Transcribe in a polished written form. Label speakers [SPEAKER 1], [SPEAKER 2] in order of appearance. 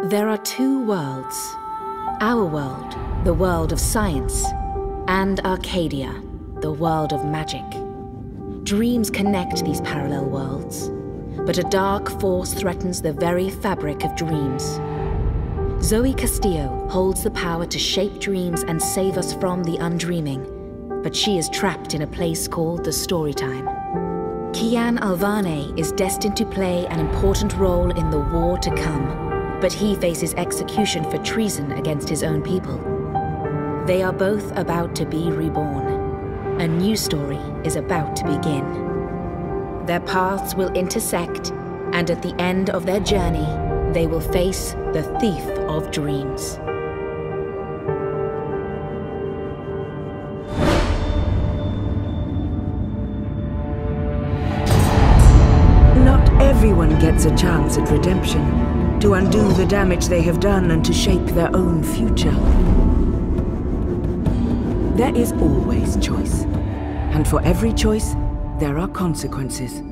[SPEAKER 1] There are two worlds. Our world, the world of science, and Arcadia, the world of magic. Dreams connect these parallel worlds, but a dark force threatens the very fabric of dreams. Zoe Castillo holds the power to shape dreams and save us from the undreaming, but she is trapped in a place called the Storytime. Kian Alvane is destined to play an important role in the war to come, but he faces execution for treason against his own people. They are both about to be reborn. A new story is about to begin. Their paths will intersect, and at the end of their journey, they will face the Thief of Dreams.
[SPEAKER 2] Not everyone gets a chance at redemption, to undo the damage they have done and to shape their own future. There is always choice, and for every choice, there are consequences.